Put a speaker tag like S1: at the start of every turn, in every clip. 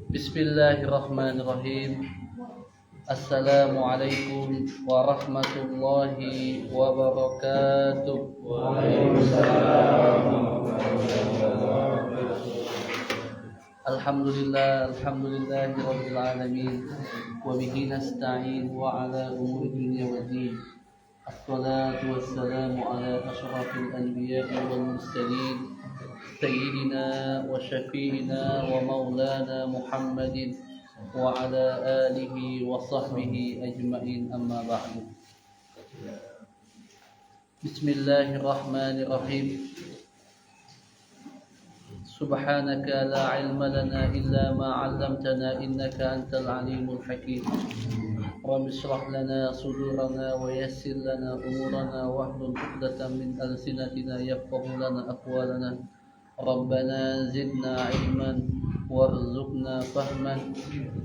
S1: Bismillahirrahmanirrahim. Assalamualaikum warahmatullahi wabarakatuh.
S2: Waalaikumsalam.
S1: Alhamdulillahirabbil alamin wa bihi nasta'in wa ala umuri dunya waddin. Assalatu wassalamu ala asyrafil anbiya'i wal mursalin sayyidina wa syafi'ina wa maulana Muhammadin wa ala alihi wa sahbihi ajma'in, amma ba'du. Bismillahirrahmanirrahim. Subhanaka la ilma lana illa ma 'allamtana innaka antal alimul hakim. Rabbi shrah lana sudurana wa yassir lana umurana wahlul 'uqdatam min alsinatina yafqahu lana aqwalana. Rabbana zidna ilman warzuqna fahman.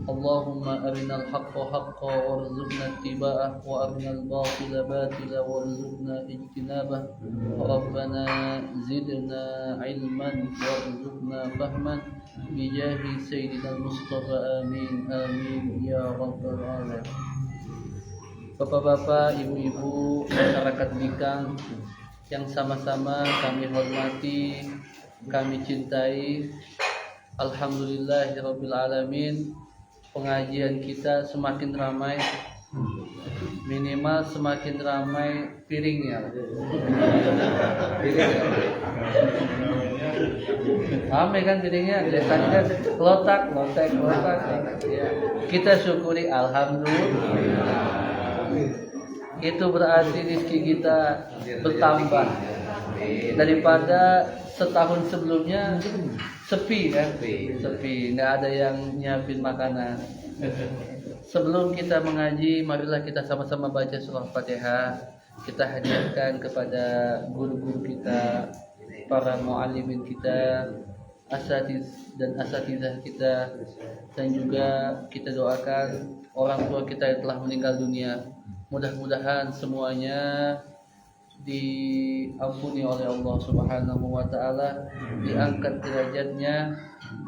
S1: Allahumma arinal haqqa haqqan warzuqna ittiba'ah wa arinal batila batila warzuqna ijtinabah. Rabbana zidna ilman warzuqna fahman bijahi sayyidina Mustafa, amin amin ya rabbal alamin. Bapak-bapak, ibu-ibu, masyarakat Bikang yang sama-sama kami hormati, kami cintai, alhamdulillahirabbil alamin. Pengajian kita semakin ramai, minimal semakin ramai piringnya. Ramai kan piringnya, biasanya lotak. Ya. Kita syukuri alhamdulillah. Itu berarti rezeki kita bertambah daripada setahun sebelumnya. Sepi kan? Sepi, nggak ada yang nyiapin makanan. Sebelum kita mengaji, marilah kita sama-sama baca surah Fatihah. Kita hadiahkan kepada guru-guru kita, para muallimin kita, asatiz dan asatizah kita, dan juga kita doakan orang tua kita yang telah meninggal dunia. Mudah-mudahan semuanya diampuni oleh Allah Subhanahu wa taala, diangkat derajatnya,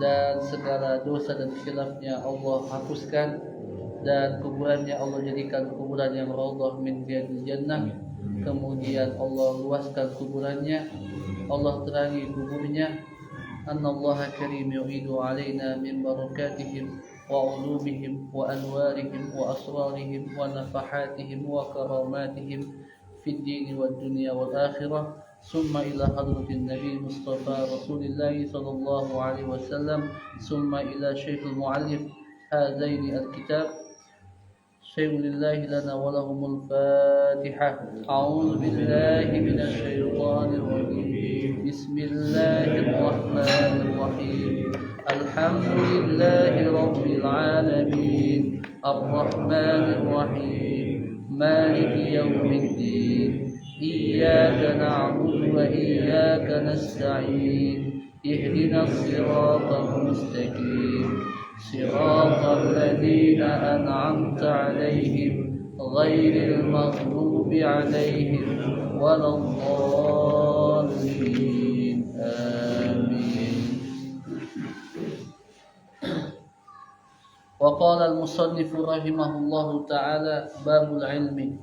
S1: dan segala dosa dan khilafnya Allah hapuskan, dan kuburannya Allah jadikan kuburan yang raudhah min riyadil jannah. Kemudian Allah luaskan kuburannya, Allah terangi kuburnya. Annallaha karim yu'idu alaina min barakatihim wa ulumihim wa anwarihim wa asrarihim wa nafahatihim wa karamatihim fid dini wad dunya wal akhirah. Summa ila hadratin nabi Mustafa Rasulillah sallallahu alaihi wasallam, summa ila syekhul muallif hadaini alkitab. Syai'ulillahi lana wa lahumul fatihah. A'udzu billahi minasy syaithanir rajim. Bismillahirrahmanirrahim. Alhamdulillahi rabbil alamin. Arrahmanir rahim. Maliki yaumiddin. Iyyaka na'budu wa iyyaka nasta'in. Ihdinas siratal mustaqim. Siratal ladzina an'amta 'alaihim ghairil maghdubi 'alaihim waladdallin. Amin. Wa qala al-musannif rahimahullahu ta'ala, babul ilmi,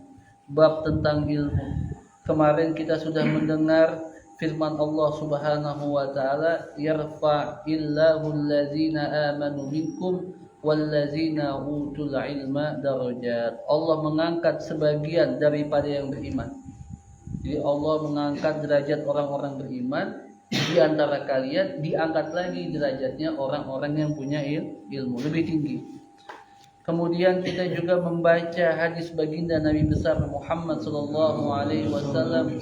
S1: bab tentang ilmu. Kemarin kita sudah mendengar firman Allah Subhanahu wa taala, yarfa'illahu allazina amanu minkum wallazina utul ilma darajat. Allah mengangkat sebagian daripada yang beriman. Jadi Allah mengangkat derajat orang-orang beriman, di antara kalian diangkat lagi derajatnya orang-orang yang punya ilmu lebih tinggi. Kemudian kita juga membaca hadis baginda Nabi besar Muhammad sallallahu alaihi wasallam,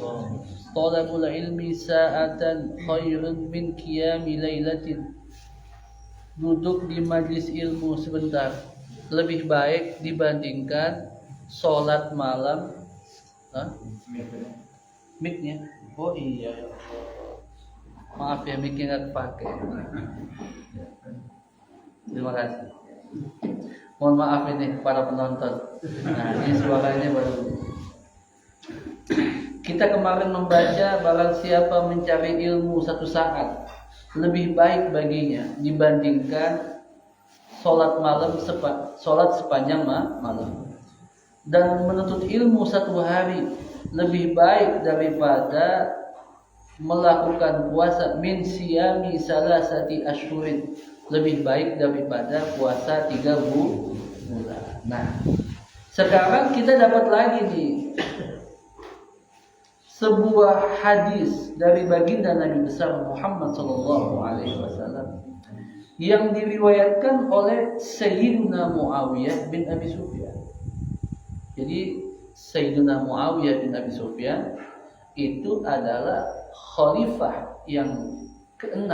S1: talabul ilmi sa'atan khairun min qiyami lailatin. Duduk di majlis ilmu sebentar lebih baik dibandingkan sholat malam. Mic-nya? Oh iya. Maaf ya, mic-nya nggak kepake. Terima kasih. Mohon maaf ini para penonton. Nah, ini suaranya baru. Kita kemarin membaca, barang siapa mencari ilmu satu saat lebih baik baginya dibandingkan sholat sepanjang malam. Dan menuntut ilmu satu hari lebih baik daripada melakukan puasa min siyami salasati asyhurin, lebih baik daripada puasa 3 bulan. Nah, sekarang kita dapat lagi nih sebuah hadis dari baginda Nabi besar Muhammad sallallahu alaihi wasallam yang diriwayatkan oleh Sayyidina Muawiyah bin Abi Sufyan. Jadi Sayyidina Muawiyah bin Abi Sufyan itu adalah khalifah yang ke-6.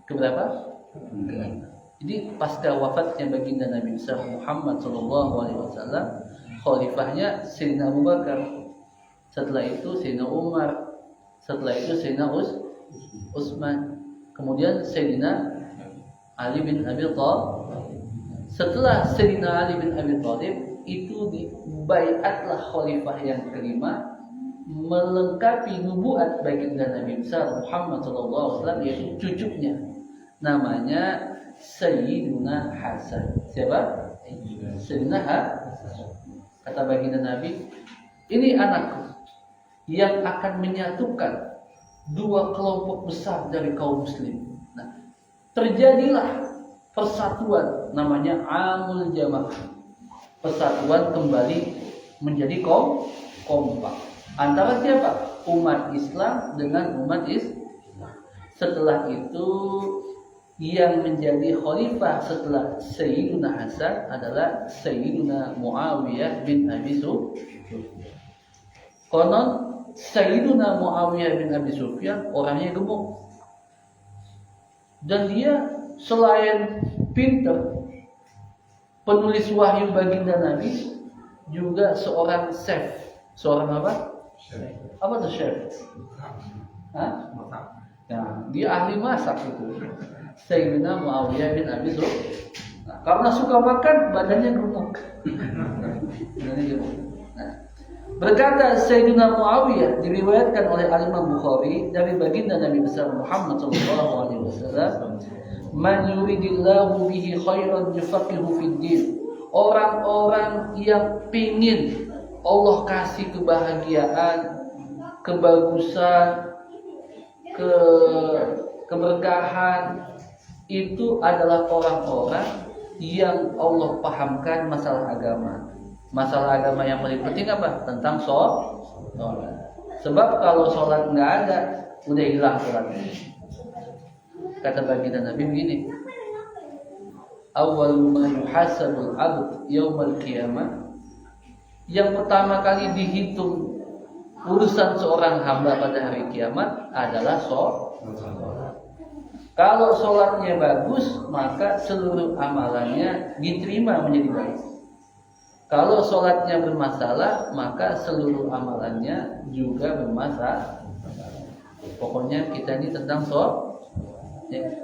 S1: Keberapa? Ke-6. Jadi pasca wafatnya baginda Nabi besar Muhammad sallallahu alaihi wasallam, khalifahnya Sayyidina Abu Bakar. Setelah itu Sayyidina Umar, setelah itu Sayyidina Utsman, kemudian Sayyidina Ali bin Abi Thalib. Setelah Sayyidina Ali bin Abi Thalib itu dibaiatlah khalifah yang kelima, melengkapi nubuat baginda Nabi besar Muhammad sallallahu alaihi wasallam, yaitu cucunya, namanya Sayyiduna Hasan. Siapa? Sayyidina Hasan. Kata baginda Nabi, ini anakku yang akan menyatukan dua kelompok besar dari kaum muslim. Nah, terjadilah persatuan, namanya Amul Jamaah. Persatuan kembali menjadi kompak. Antara siapa? Umat Islam dengan umat Islam. Setelah itu yang menjadi khalifah setelah Sayyiduna Hasan adalah Sayyiduna Muawiyah bin Abi Sufyan. Konon Sayyiduna Muawiyah bin Abi Sufyan orangnya gemuk, dan dia selain pintar penulis wahyu baginda Nabi, juga seorang chef. Seorang apa? Chef. Apa tuh chef? Hah? Ya, dia ahli masak itu. Sayyidina Muawiyah bin Abi Sufyan. Nah, karena suka makan, badannya gemuk. Nah, berkata Sayyidina Muawiyah, diriwayatkan oleh Al-Imam Bukhari dari baginda Nabi besar Muhammad sallallahu alaihi wasallam, "Man yuridillahu bihi khairan yufaqihu fid din." Orang-orang yang pingin Allah kasih kebahagiaan, kebagusan, keberkahan, itu adalah orang-orang yang Allah pahamkan masalah agama. Masalah agama yang paling penting apa? Tentang sholat. Sebab kalau sholat nggak ada, udah hilang sholatnya. Kata baginda Nabi begini, awal ma yuhasabul abd yaumal qiyamah, yang pertama kali dihitung urusan seorang hamba pada hari kiamat adalah sholat. Kalau sholatnya bagus, maka seluruh amalannya diterima menjadi baik. Kalau sholatnya bermasalah, maka seluruh amalannya juga bermasalah. Pokoknya kita ini tentang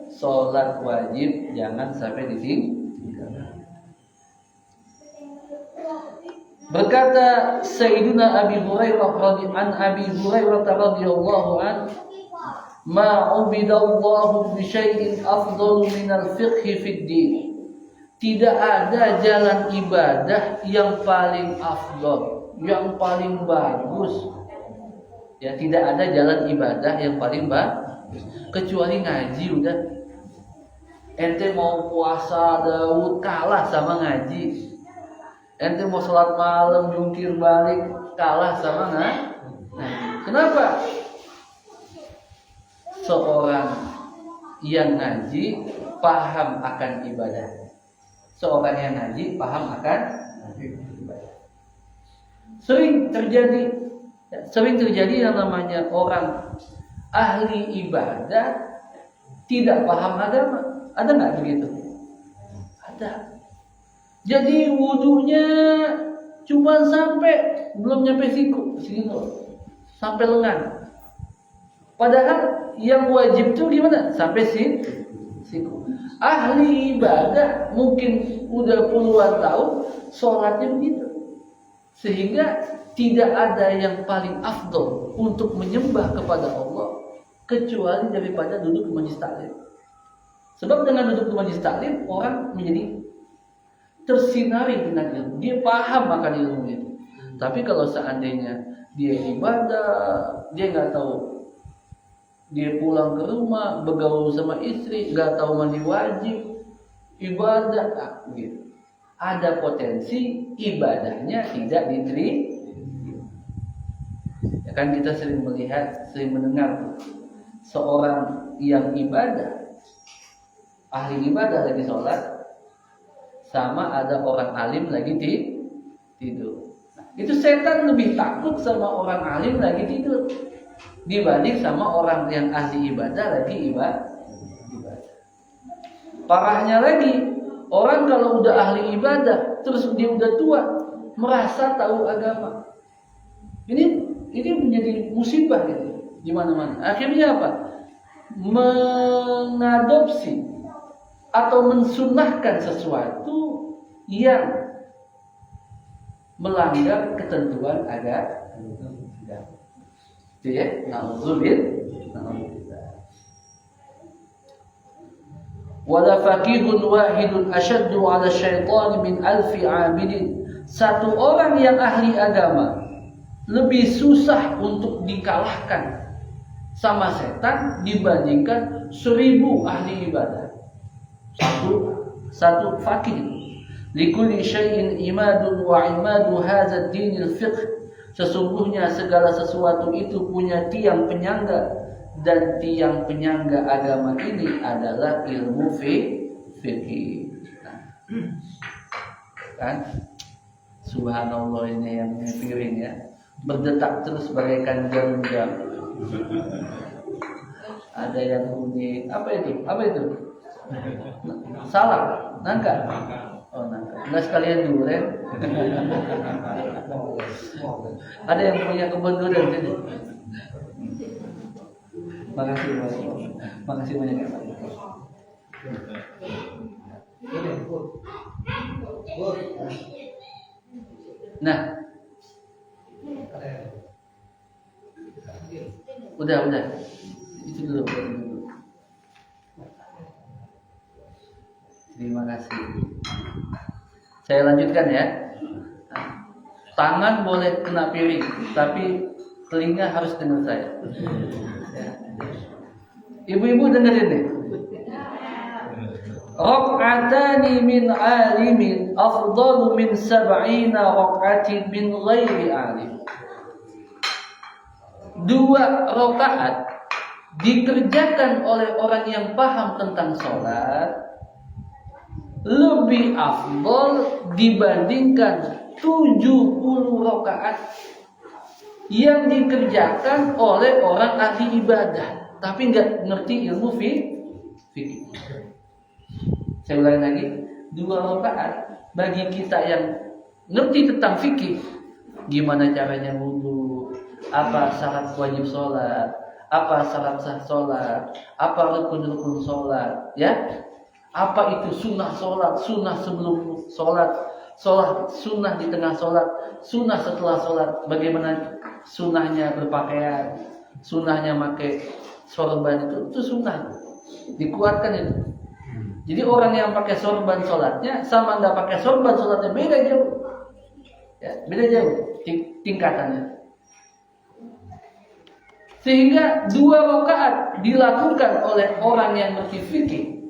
S1: sholat wajib jangan sampai ditinggalkan. Berkata Sayyidina Abi Hurairah radhiyallahu anhu, "Ma 'ubidallahu bi syai'in afdalu minal fiqhi fid din." Tidak ada jalan ibadah yang paling afdal, yang paling bagus. Ya, tidak ada jalan ibadah yang paling bagus kecuali ngaji. Udah, ente mau puasa Daud kalah sama ngaji. Ente mau sholat malam jungkir balik kalah sama ngaji. Kenapa? Seorang yang ngaji paham akan ibadah. Seorang yang ngaji paham akan ibadah. Sering terjadi yang namanya orang ahli ibadah tidak paham agama. Ada nggak begitu? Ada. Jadi wudunya cuma sampai belum nyampe siku, sampai lengan. Padahal yang wajib itu gimana? Sampai siku. Ahli ibadah mungkin udah puluhan tahun sholatnya begitu, sehingga tidak ada yang paling afdol untuk menyembah kepada Allah kecuali daripada duduk di majlis taklim. Sebab dengan duduk di majlis taklim orang menjadi tersinari dengan ilmu, dia paham akan ilmu itu. Tapi kalau seandainya dia ibadah, dia nggak tahu, dia pulang ke rumah bergaul sama istri, nggak tahu mandi wajib, ibadah, gitu. Ada potensi ibadahnya tidak diterima. Ya kan kita sering melihat, sering mendengar seorang yang ibadah, ahli ibadah lagi sholat, sama ada orang alim lagi tidur. Nah, itu setan lebih takut sama orang alim lagi tidur dibanding sama orang yang ahli ibadah lagi ibadah. Parahnya lagi, orang kalau udah ahli ibadah terus dia udah tua, merasa tahu agama. Ini menjadi musibah gitu di mana-mana. Akhirnya apa? Mengadopsi atau mensunnahkan sesuatu yang melanggar ketentuan agama. Itu ya, na'udzubillah. Wala faqihun wahidun asyaddu 'ala syaitan min alfi 'abidin. Satu orang yang ahli agama lebih susah untuk dikalahkan sama setan dibandingkan 1000 ahli ibadah. Satu faqih. Likulli syai'in imadun wa imadu hadzal dinil fiqh. Sesungguhnya segala sesuatu itu punya tiang penyangga, dan tiang penyangga agama ini adalah ilmu fikih. Kan? Subhanallah, ini yang piring ya. Berdetak terus bagaikan jarum-jam. Ada yang bunyi apa itu? Apa itu? Salah, nangka. Oh, nangka. Enggak sekalian dulu ya. Ada yang punya kebun durian sini. Makasih banyak ya Pak. Nah, udah itu dulu. Terima kasih. Saya lanjutkan ya. Tangan boleh kena piring, tapi telinga harus dengar saya. Ibu-ibu dengerin nih. Raq'atani min alimin afdalu min 70 raq'atin min ghairi alim. 2 rakaat dikerjakan oleh orang yang paham tentang sholat lebih afdal dibandingkan 70 rakaat yang dikerjakan oleh orang ahli ibadah tapi nggak ngerti ilmu fikih. Saya ulangi lagi, 2 rakaat bagi kita yang ngerti tentang fikih, gimana caranya wudu, apa syarat wajib sholat, apa syarat sah sholat, apa rukun-rukun sholat, ya, apa itu sunnah sholat, sunnah sebelum sholat, sunnah di tengah sholat, sunnah setelah sholat, bagaimana sunnahnya berpakaian, sunnahnya pakai sorban itu sunnah, dikuatkan itu. Jadi orang yang pakai sorban sholatnya sama nggak pakai sorban sholatnya beda jauh, ya, beda jauh tingkatannya. Sehingga 2 rakaat dilakukan oleh orang yang ngerti fikih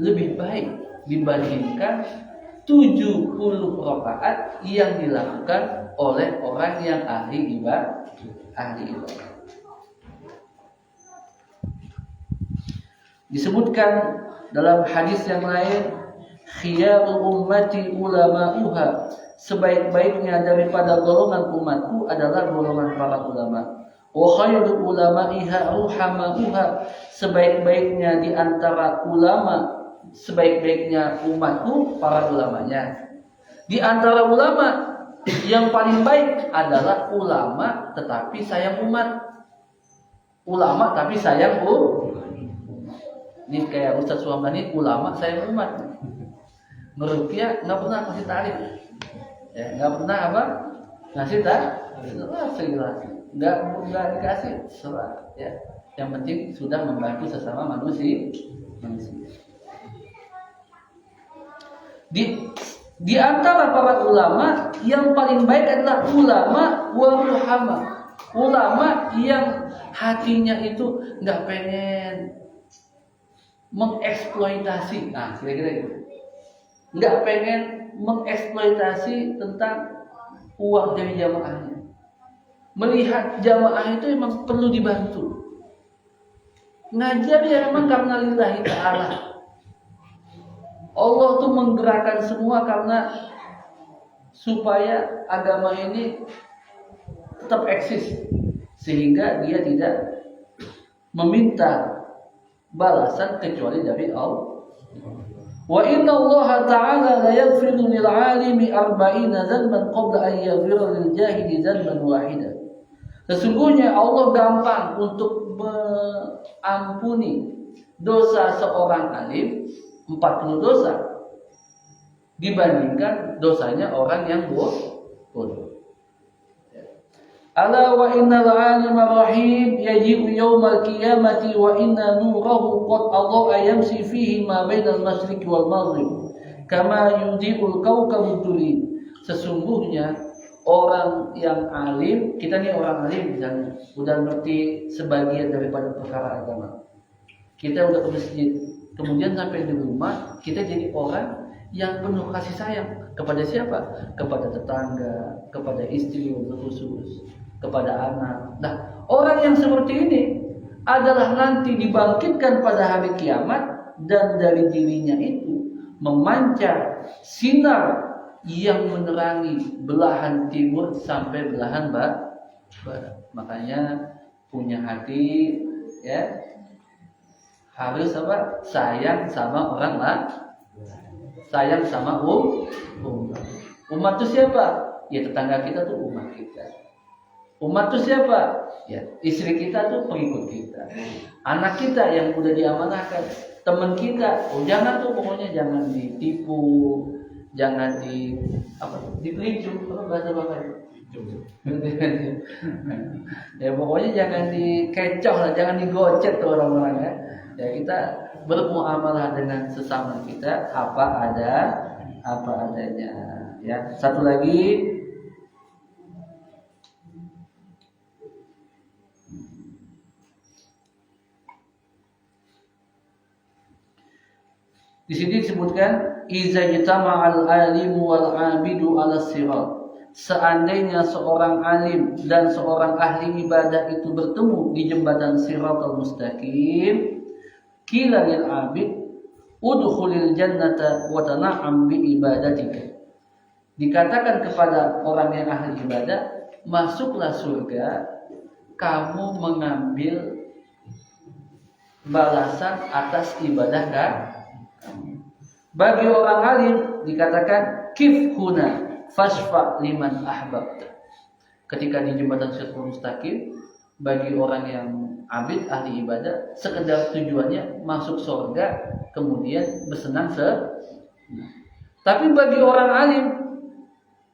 S1: lebih baik dibandingkan 70 rakaat yang dilakukan oleh orang yang ahli ibadah. Disebutkan dalam hadis yang lain, khiyarul ummati ulama'uha, sebaik-baiknya daripada golongan umatku adalah golongan para ulama. Wa khairul ulama'iha ruhama'uha, sebaik-baiknya di antara ulama, sebaik-baiknya umatku para ulamanya. Di antara ulama yang paling baik adalah ulama tetapi sayang umat. Ulama tapi sayang Ini kayak Ustaz Suhamani, ulama sayang umat. Ngeruqyah nggak pernah kasih tarif, ya, nggak pernah apa ngasih tarif, nggak dikasih serah, ya. Yang penting sudah membantu sesama manusia. 2 Di antara para ulama yang paling baik adalah ulama waruhama, ulama yang hatinya itu nggak pengen mengeksploitasi, kira-kira itu, nggak pengen mengeksploitasi tentang uang dari jamaahnya. Melihat jamaah itu memang perlu dibantu. Ngajar ya memang karena lillahi ta'ala. Allah tuh menggerakkan semua karena supaya agama ini tetap eksis, sehingga dia tidak meminta balasan kecuali dari Allah. Wa inna Allah ta'ala la yaghfiru lil 'alimi 40 dzanban qabla an yaghfira lil jahili dzanban wahida. Sesungguhnya Allah gampang untuk mengampuni dosa seorang alim 40 dosa dibandingkan dosanya orang yang bodoh. Ala wa innal 'alima rahim yaji'u yaumal qiyamati wa inna nurahu qad adha'a yamsi fihi ma bainal masyriqi wal maghrib kama yudhi'ul kawkabud duri. Sesungguhnya orang yang alim, kita nih orang alim misalnya, udah ngerti sebagian daripada perkara agama. Kita udah ke masjid, kemudian sampai di rumah kita jadi orang yang penuh kasih sayang kepada siapa? Kepada tetangga, kepada istri khusus, kepada anak. Nah, orang yang seperti ini adalah nanti dibangkitkan pada hari kiamat dan dari dirinya itu memancar sinar yang menerangi belahan timur sampai belahan barat. Makanya punya hati ya harus apa? Sayang sama orang lah. Sayang sama umat itu siapa? Ya tetangga kita tuh umat kita. Umat itu siapa? Ya istri kita tuh pengikut kita. Anak kita yang udah diamanahkan, teman kita. Jangan tuh pokoknya jangan ditipu, jangan dipelicu, apa bahasa Bapak? Ya pokoknya jangan dikecoh lah, jangan digocet tuh orang-orang ya. Ya kita bermuamalah dengan sesama kita apa adanya. Ya satu lagi, di sini disebutkan iza jitama'al alimu wal 'abidu 'ala sirat. Seandainya seorang alim dan seorang ahli ibadah itu bertemu di jembatan Siratal Mustaqim, qila lil 'abid udkhulil jannata wa tana'am bi ibadatika. Dikatakan kepada orang yang ahli ibadah, masuklah surga, kamu mengambil balasan atas ibadah kan? Bagi orang alim dikatakan kif huna fasfa liman ahbabta. Ketika di jembatan Siratal Mustaqim, bagi orang yang abid ahli ibadah sekedar tujuannya masuk surga kemudian bersenang tapi bagi orang alim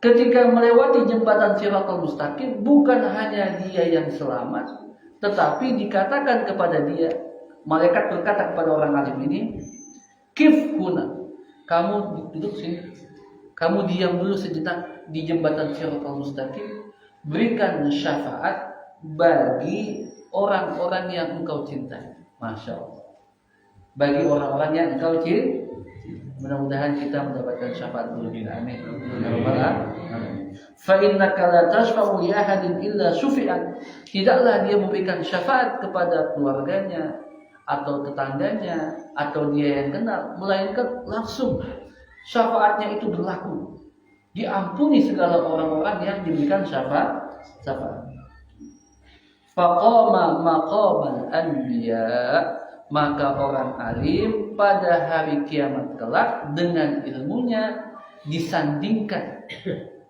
S1: ketika melewati jembatan Siratal Mustaqim bukan hanya dia yang selamat, tetapi dikatakan kepada dia, malaikat berkata kepada orang alim ini, kif huna, kamu duduk sini, kamu diam dulu sejenak di jembatan Siratal Mustaqim, berikan syafaat bagi orang-orang yang engkau cintai. Masya Allah, bagi orang-orang yang engkau cintai. Mudah-mudahan kita mendapatkan syafaat dulu. Amin. Fa innaka la tashfa'u li ahadin illa syufi'an. Tidaklah dia memberikan syafaat kepada keluarganya atau tetangganya atau dia yang kenal, melainkan langsung syafaatnya itu berlaku, diampuni segala orang-orang yang diberikan syafaat. Faqama maqamal anbiya, maka orang alim pada hari kiamat kelak dengan ilmunya disandingkan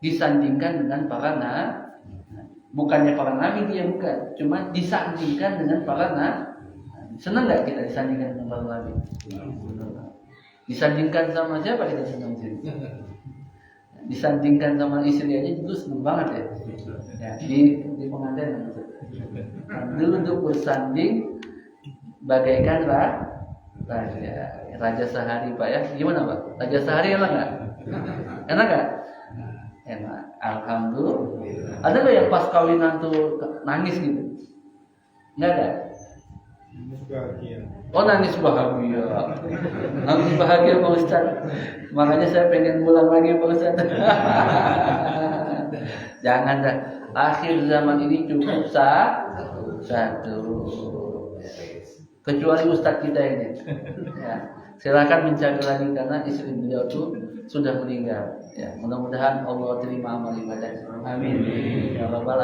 S1: dengan para nabi. Bukannya para nabi dia bukan, cuma disandingkan dengan para nabi. Senang nggak kita disandingkan dengan para nabi? Disandingkan sama siapa kita senang sih? Disandingkan sama istri aja itu senang banget ya. Ya di pengantin dulu untuk bersanding bagaikan Raja sehari Pak ya. Gimana Pak? Raja sehari enak nggak? Enak nggak? Enak. Alhamdulillah. Ada nggak yang pas kawinan tuh nangis gitu? Nggak ada. Oh nangis bahagia. Nangis bahagia Pak Ustaz. Makanya saya pengen pulang lagi Pak Ustaz. Jangan dah. Akhir zaman ini cukup satu. Kecuali Ustaz kita ini. Ya. Silakan mencari lagi karena istri beliau itu sudah meninggal. Ya, mudah-mudahan Allah terima amal ibadah. Amin. Ya Rabbal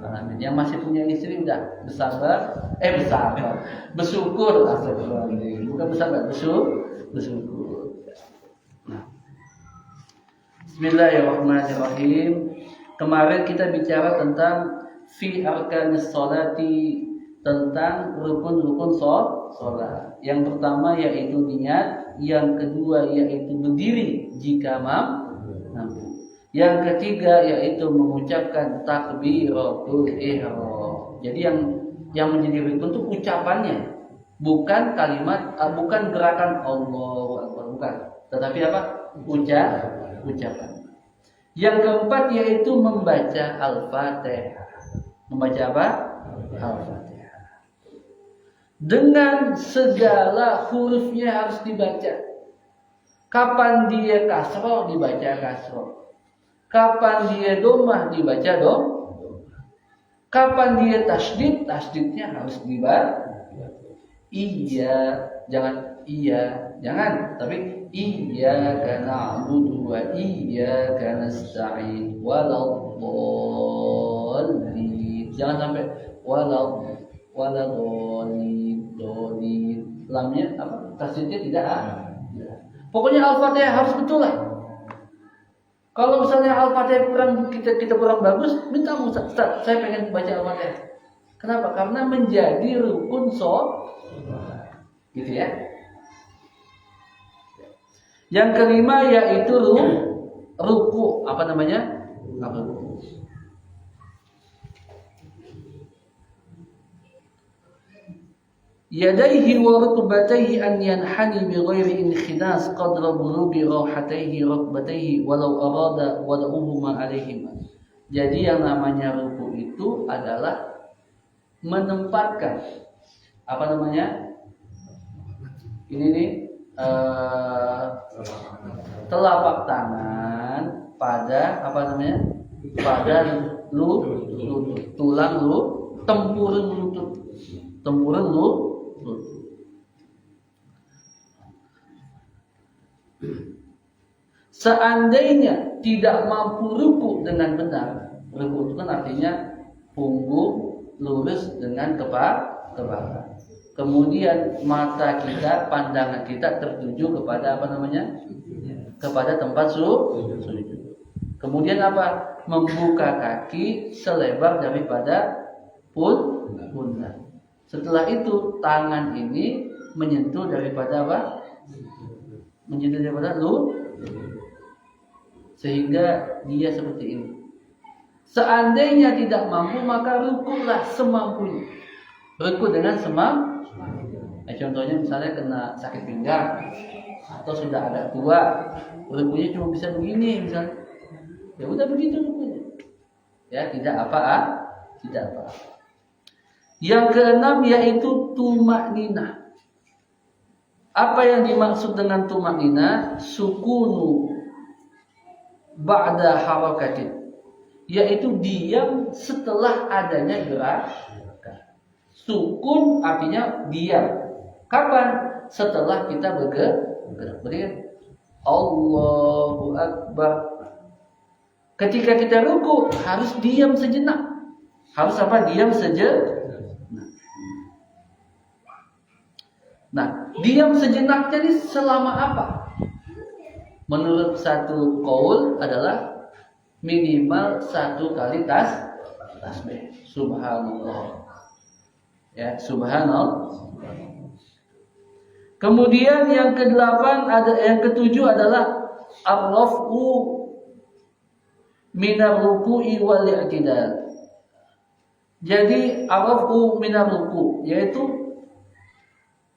S1: alamin. Yang masih punya istri udah bersyukur. Astagfirullahaladzim. Bukan bersabar, bersyukur. Nah. Bismillahirrahmanirrahim. Kemarin kita bicara tentang fi arkanis sholati, tentang rukun-rukun sholat. Yang pertama yaitu niat, yang kedua yaitu berdiri jika mampu. Yang ketiga yaitu mengucapkan takbiratul ihram. Jadi yang menjadi rukun itu ucapannya, bukan kalimat, bukan gerakan Allahu Akbar, bukan. Tetapi apa? Ucapan. Yang keempat yaitu membaca Al-Fatihah. Membaca apa? Al-Fatihah. Dengan segala hurufnya harus dibaca. Kapan dia kasroh dibaca kasroh. Kapan dia domah dibaca kapan dia tasdidnya harus dibaca. Jangan, tapi iyyaka na'budu wa iyyaka nasta'in waladdallin. Jangan sampai waladdallin. Lamnya apa? Tasdidnya tidak ada. Pokoknya Al-Fatihah harus betul lah. Kalau misalnya Al-Fatihah kita kurang bagus, minta Ustaz, saya pengen baca Al-Fatihah. Kenapa? Karena menjadi rukun sholat. Gitu ya. Yang kelima yaitu ruku. Apa namanya? Ruku. Yadaihi wa rukbatayhi an yanhani bi ghairi inkhinas qadra bulughi rahatayhi rukbatayhi walau arada wada'uhuma alaihima. Jadi yang namanya ruku itu adalah menempatkan apa namanya? Ini nih telapak tangan pada apa namanya? Pada tulang tempurung lutut. Seandainya tidak mampu ruku dengan benar, ruku itu kan artinya punggung lurus dengan kepala. Kemudian mata kita, pandangan kita tertuju kepada apa namanya? Kepada tempat sujud. Kemudian apa? Membuka kaki selebar daripada pundak. Setelah itu tangan ini menyentuh daripada apa? Menyentuh daripada sehingga dia seperti ini. Seandainya tidak mampu maka rukuklah semampunya. Ruku dengan semampu. Contohnya misalnya kena sakit pinggang atau sudah agak tua, rukunya cuma bisa begini misalnya. Ya udah begitu rukunya. Ya tidak apa. Yang keenam yaitu tumakninah. Apa yang dimaksud dengan tumakninah? Sukunu ba'da harakatin, yaitu diam setelah adanya gerakan. Sukun artinya diam. Kapan? Setelah kita bergerak. Allahu Akbar. Ketika kita ruku harus diam sejenak. Harus apa? Diam sejenak. Nah, diam sejenaknya ini selama apa? Menurut satu qaul adalah minimal 1 kali tasbih. Subhanallah. Ya, subhanallah. Kemudian yang ketujuh adalah ar-raf'u minar ruku'i wal i'tidal. Jadi ar-raf'u minar ruku' yaitu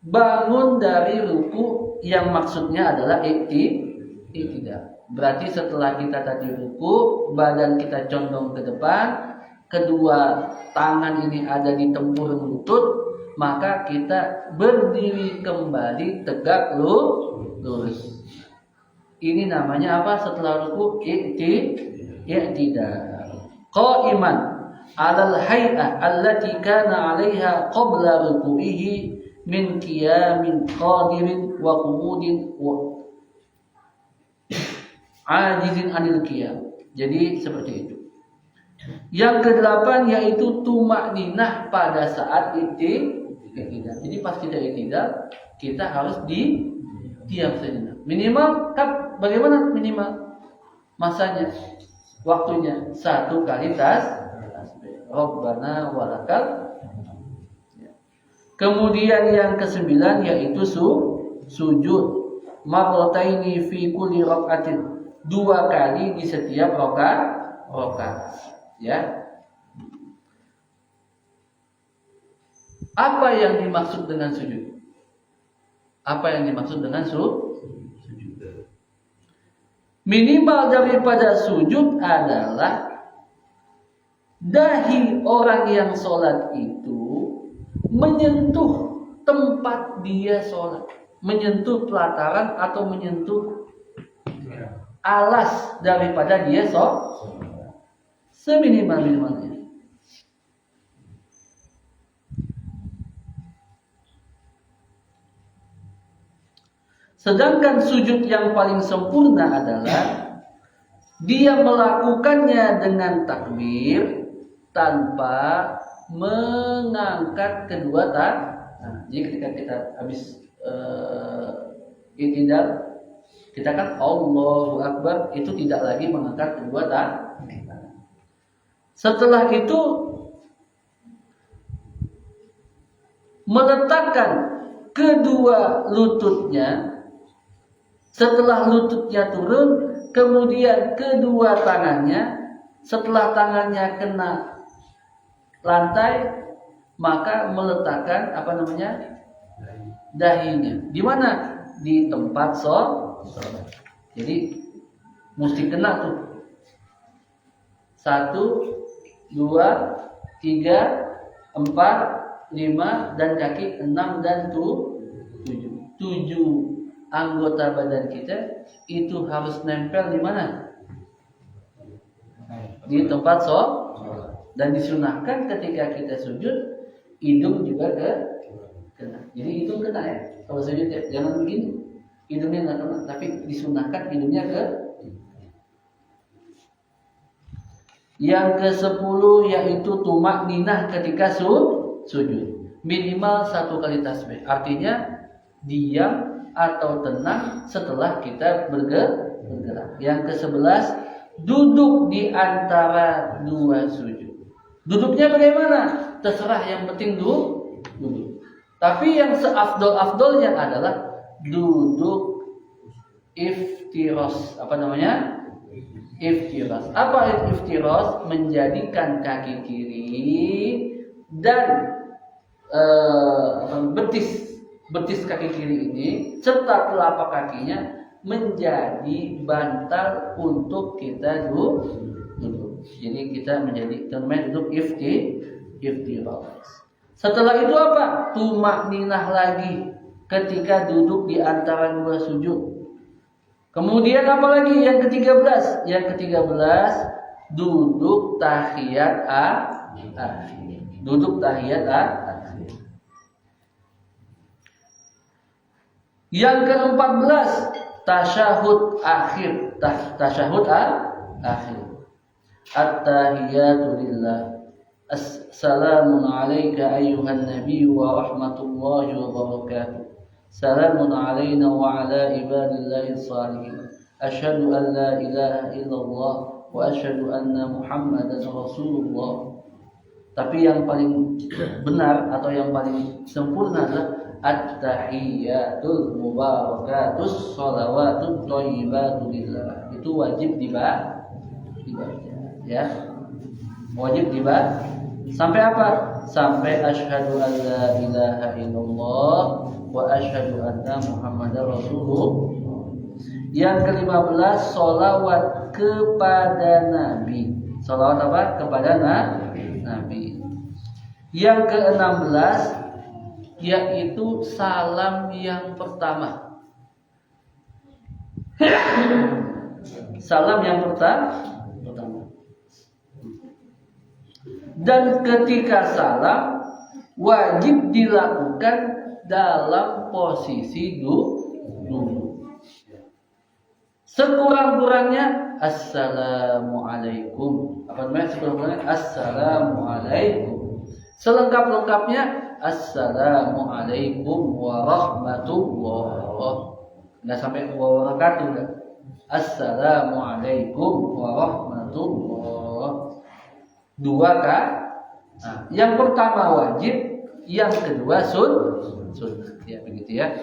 S1: bangun dari ruku yang maksudnya adalah i'tidal. Berarti setelah kita tadi ruku, badan kita condong ke depan, kedua tangan ini ada di tempurung lutut, maka kita berdiri kembali tegak lurus. Ini namanya apa? Setelah ruku i'tidal. Qa'iman 'alal hay'ah allati kana 'alaiha qabla ruku'ihi min qiyamin qadirin wa qu'udin wa ajizin anil qiyam. Jadi seperti itu. Yang ke-8 yaitu tumakninah pada saat i'tidal. Jadi pas kita i'tidal, kita harus diam sejenak. Minimal bagaimana minimal? Masanya, waktunya 1 kali tasbih. Rabbana walakal. Kemudian yang ke-9 yaitu sujud. Marrataini fi kulli raq'atin. 2 kali di setiap rakaat. Ya. Apa yang dimaksud dengan sujud? Apa yang dimaksud dengan sujud? Minimal daripada sujud adalah dahi orang yang sholat itu menyentuh tempat dia sholat, menyentuh pelataran atau menyentuh alas daripada dia sholat, seminimal-minimalnya. Sedangkan sujud yang paling sempurna adalah dia melakukannya dengan takbir tanpa mengangkat kedua tangan. Jadi ketika kita habis i'tidal, kita kan Allahu Akbar, itu tidak lagi mengangkat kedua tangan. Setelah itu meletakkan kedua lututnya. Setelah lututnya turun, kemudian kedua tangannya, setelah tangannya kena lantai, maka meletakkan dahinya. Di mana? Di tempat sholat. Jadi mesti kena tuh. 1, 2, 3, 4, 5 dan kaki 6 dan 7. 7 anggota badan kita itu harus nempel di mana? Di tempat sholat. Dan disunahkan ketika kita sujud, hidung juga kena. Jadi hidung kena ya. Kalau sujud ya, jangan begini, hidungnya nggak kena, tapi disunahkan hidungnya ke. Yang ke-10 yaitu tumakninah ketika sujud. Minimal 1 kali tasbih. Artinya diam atau tenang setelah kita bergerak. Yang ke-11 duduk di antara 2 sujud. Duduknya bagaimana? Terserah, yang penting duduk. Tapi yang seafdol-afdolnya adalah duduk iftiros. Apa namanya? Iftiros. Apa iftiros? Menjadikan kaki kiri dan betis kaki kiri ini serta telapak kakinya menjadi bantal untuk kita duduk. Jadi kita menjadi termen duduk iftiros. Setelah itu apa? Tumakninah lagi ketika duduk di antara 2 sujud. Kemudian apa lagi? Yang ke-13. Yang ke-13 duduk tahiyat akhir. Duduk tahiyat akhir. Yang ke-14 tasyahud akhir. Tasyahud akhir. At-tahiyatu lillah. Assalamun alayka ayyuhan nabiy wa rahmatullahi wa barakatuh. Salamun alayna wa ala ibadillahi salihin. Asyhadu an la ilaha illallah wa asyhadu anna Muhammadan Rasulullah. Tapi yang paling benar atau yang paling sempurna adalah at-tahiyyatul mubarakatus shalawatut thayyibatu lillah. Itu wajib dibaca. Ya. Wajib dibaca. Sampai apa? Sampai asyhadu an la ilaha illallah wa wa asyhadu anna Muhammadar Rasulullah. Yang ke-15 sholawat kepada Nabi. Sholawat apa? Kepada Nabi. Yang ke-16 yaitu salam yang pertama. Salam yang pertama. Dan ketika salam wajib dilakukan dalam posisi duduk. Sekurang-kurangnya assalamualaikum. Apa namanya sekurang-kurangnya? Assalamualaikum. Selengkap-lengkapnya assalamualaikum warahmatullahi. Nggak sampai wabarakatuh. Assalamualaikum warahmatullahi. Dua kan? Nah, yang pertama wajib, yang kedua sunnah. Ya begitu ya.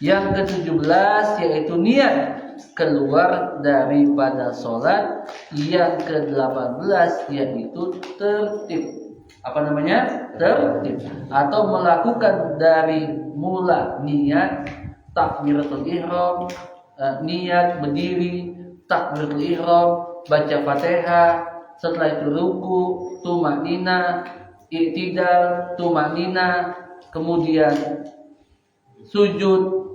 S1: Yang ke-17 yaitu niat keluar daripada sholat. Yang ke-18 yaitu tertib. Apa namanya? Tertib. Atau melakukan dari mula niat takbiratul ihram, niat berdiri, takbiratul ihram, baca Fatihah, setelah itu ruku, tumanina, i'tidal, tumanina, kemudian sujud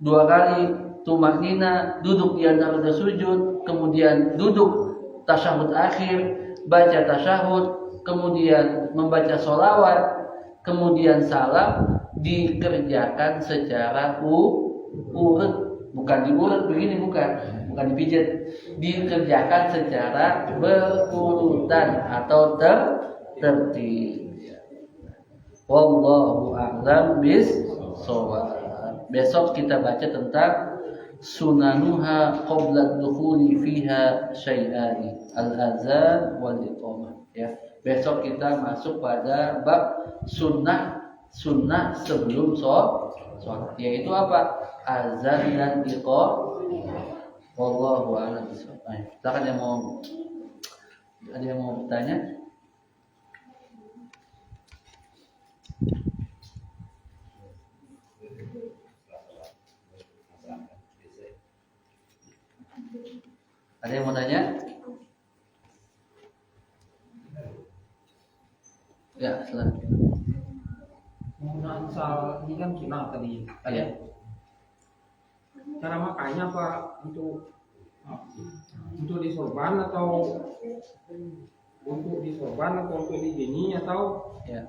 S1: 2 kali, tumanina, duduk di antara sujud, kemudian duduk tasyahud akhir, baca tasyahud, kemudian membaca sholawat, kemudian salam, dikerjakan secara urut. Bukan diurut begini, bukan dipijat, dikerjakan secara berurutan atau tertib. Wallahu a'lam bis-shawab. Besok kita baca tentang sunanuha qabla dukhuli fiha syai'ani, al-azan wal iqamah ya. Besok kita masuk pada bab sunnah sebelum sholat, yaitu apa? Azan dan iqamah. Wallahu a'lam bishawab. Silakan ada yang mau bertanya? Ada yang mau tanya? Ya, silakan.
S2: Penggunaan sal ini kan sunnah tadi.
S1: Ya.
S2: Cara makanya apa untuk disorban atau untuk digini atau
S1: Ya.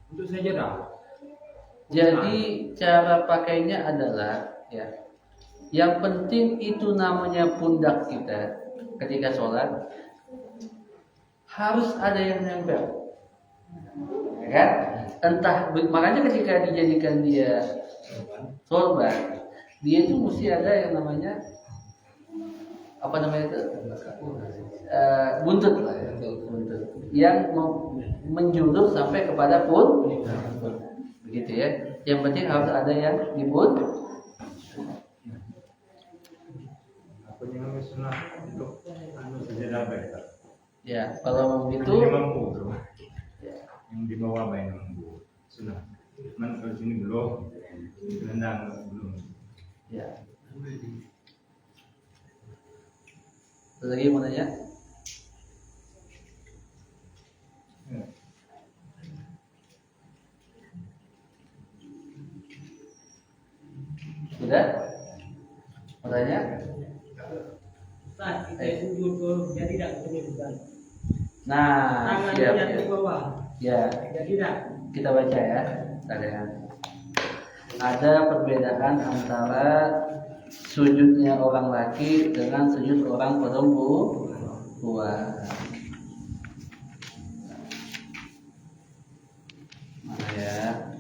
S2: untuk sajadah?
S1: Jadi cara pakainya adalah ya. Yang penting itu namanya pundak kita ketika sholat harus ada yang nempel, ya kan? Entah makanya ketika dijadikan dia sorban, dia itu mesti ada yang namanya apa namanya itu buntut lah, buntut yang menjulur sampai kepada pun, begitu ya. Yang penting harus ada yang dibunt. Ya, kalau begitu
S3: yang di bawah yang mampu sudah. Cuman kalau sini belum, gelendang belum.
S1: Ya. Lagi mau tanya? Sudah? Mau tanya?
S4: Kita sujud jadi tidak kemudian.
S1: Nah,
S4: Tangan
S1: siap,
S4: jatuh
S1: ya.
S4: ke bawah.
S1: Ya,
S4: Jadi tidak.
S1: kita baca ya. Ada perbedaan antara sujudnya orang laki dengan sujud orang perempuan. Mana ya?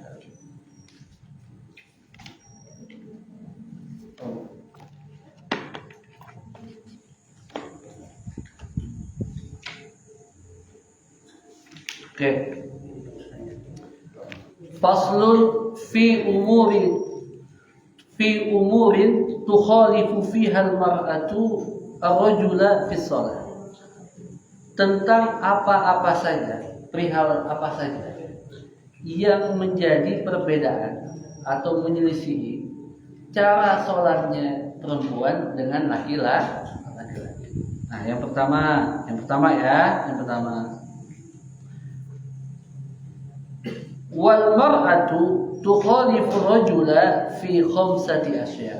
S1: Oke. Faslun fi umurin tukhalifu fiha al-mar'atu ar-rajula fi shalah. Tentang apa-apa saja, perihal apa saja yang menjadi perbedaan atau menyelisihi cara sholatnya perempuan dengan laki-laki. Nah, yang pertama ya. Wal mar'atu tukhalifu rajula fi khamsati asya.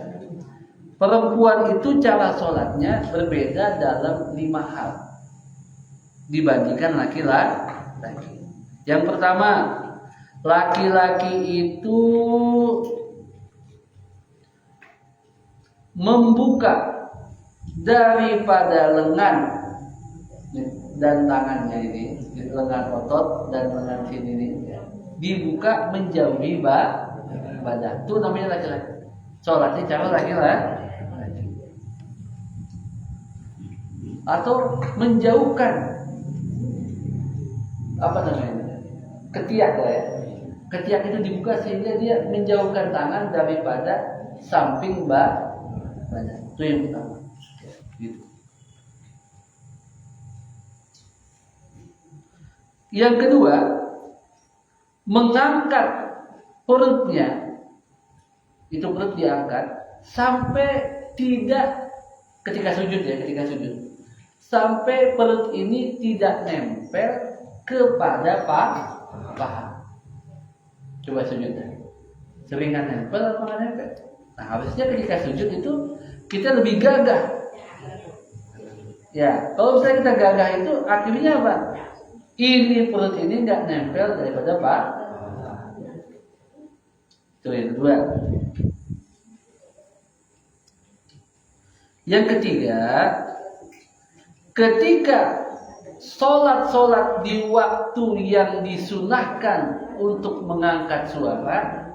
S1: Perempuan itu cara sholatnya berbeda dalam 5 hal dibandingkan laki-laki. Yang pertama, laki-laki itu membuka daripada lengan dan tangannya ini, lengan otot dan lengan sini ini dibuka menjauhi badan. Itu namanya laki-laki. Sholatnya cara laki-laki. Atau menjauhkan apa namanya? Ketiak lah ya. Ketiak itu dibuka sehingga dia menjauhkan tangan daripada samping badan. Itu yang pertama. Gitu. Yang kedua, mengangkat perutnya. Itu perut diangkat sampai tidak ketika sujud, sampai perut ini tidak nempel kepada paha. Coba sujud. Sering kan nempel atau nggak nempel? Nah, harusnya ketika sujud itu kita lebih gagah. Ya, kalau misalnya kita gagah itu akhirnya apa? Ini perut ini nggak nempel daripada paha. Itu yang kedua. Yang ketiga, ketika sholat di waktu yang disunahkan untuk mengangkat suara,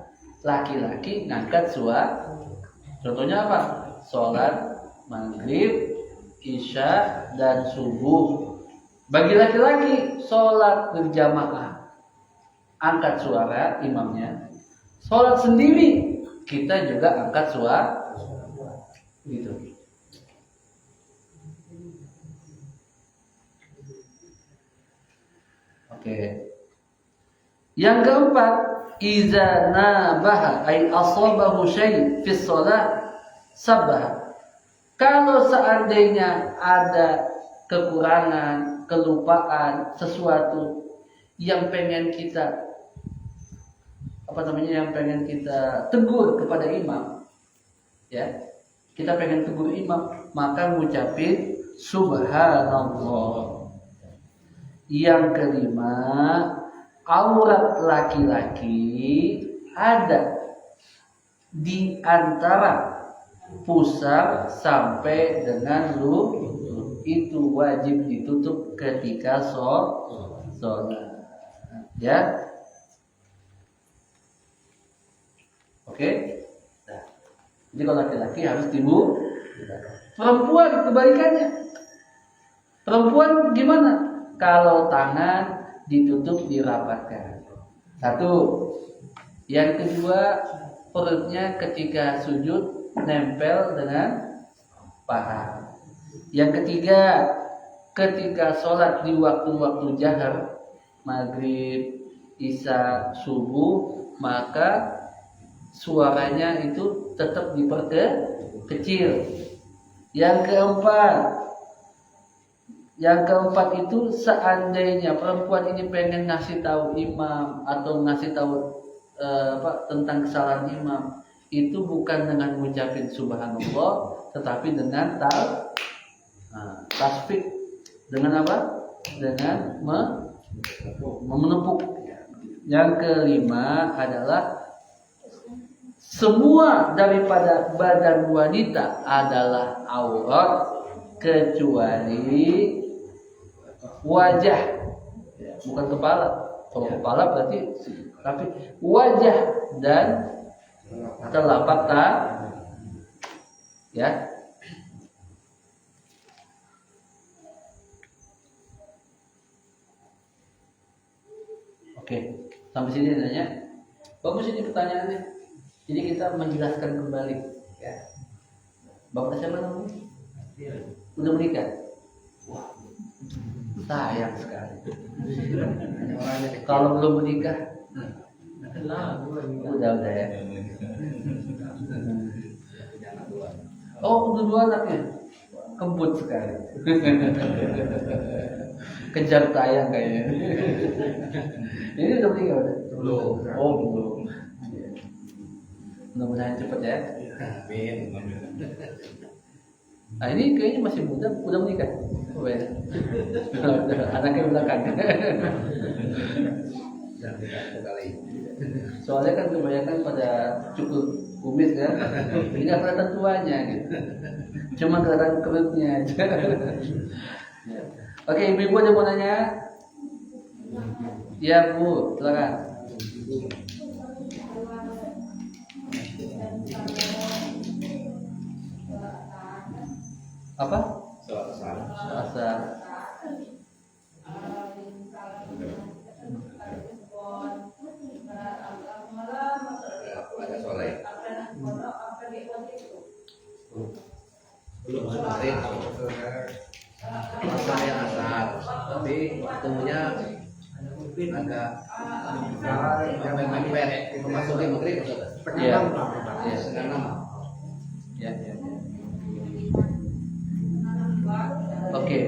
S1: laki-laki ngangkat suara. Contohnya apa? Sholat maghrib, isya, dan subuh. Bagi laki-laki, sholat berjamaah, angkat suara imamnya. Sholat sendiri, kita juga angkat suara. Gitu. Oke. Yang keempat, iza nabaha ay asabahu syai' fi shalah sabbaha. Kalau seandainya ada kekurangan, kelupaan sesuatu yang pengen kita pengen kita tegur kepada imam, ya, kita pengen tegur imam, maka ngucapin subhanallah. Yang kelima, aurat laki-laki ada di antara pusar sampai dengan lutut. Itu wajib ditutup ketika sholat. Ya. Oke. Nah, jadi kalau laki-laki harus timbul. Perempuan kebalikannya. Perempuan gimana? Kalau tangan ditutup dirapatkan. Satu. Yang kedua, perutnya ketika sujud nempel dengan paha. Yang ketiga, ketika sholat di waktu-waktu jahar, maghrib, isya, subuh, maka suaranya itu tetap diperkecil. Yang keempat itu seandainya perempuan ini pengen ngasih tahu imam atau ngasih tahu tentang kesalahan imam, itu bukan dengan mengucapin subhanallah, tetapi dengan tasbih. Dengan apa? Dengan menepuk. Yang kelima adalah semua daripada badan wanita adalah aurat kecuali wajah, bukan kepala. Kalau kepala berarti, tapi wajah dan telapak tangan, ya. Oke, sampai sini nanya. Bagus ini pertanyaannya. Jadi kita menjelaskan kembali, ya. Bapak siapa namanya? Udah menikah? Wah, sayang sekali. Kalau belum menikah, Udah ya. Oh, udah 2 anaknya. Kebut sekali. Kejar tayang kayaknya. Ini udah meninggal udah?
S5: Belum.
S1: Oh, belum. Mudah-mudahan cepet ya.
S5: Amin.
S1: Nah, ini kayaknya masih muda, udah menikah. Oh, ya. Anaknya belakang.
S5: Dan tidak kali.
S1: Soalnya kan kebanyakan pada cukur kumis kan, tidak kelihatan tuanya gitu. Cuma kelihatan kerutnya aja. Ya. Oke, ibu-ibu ada mau nanya? Ya Bu, silakan. Apa? Asal.
S5: Ada soleh. Belum kemarin masa yang asal, tapi waktunya agak mepet memasuki maghrib.
S1: Iya.
S5: Setengah 6.
S1: Ya.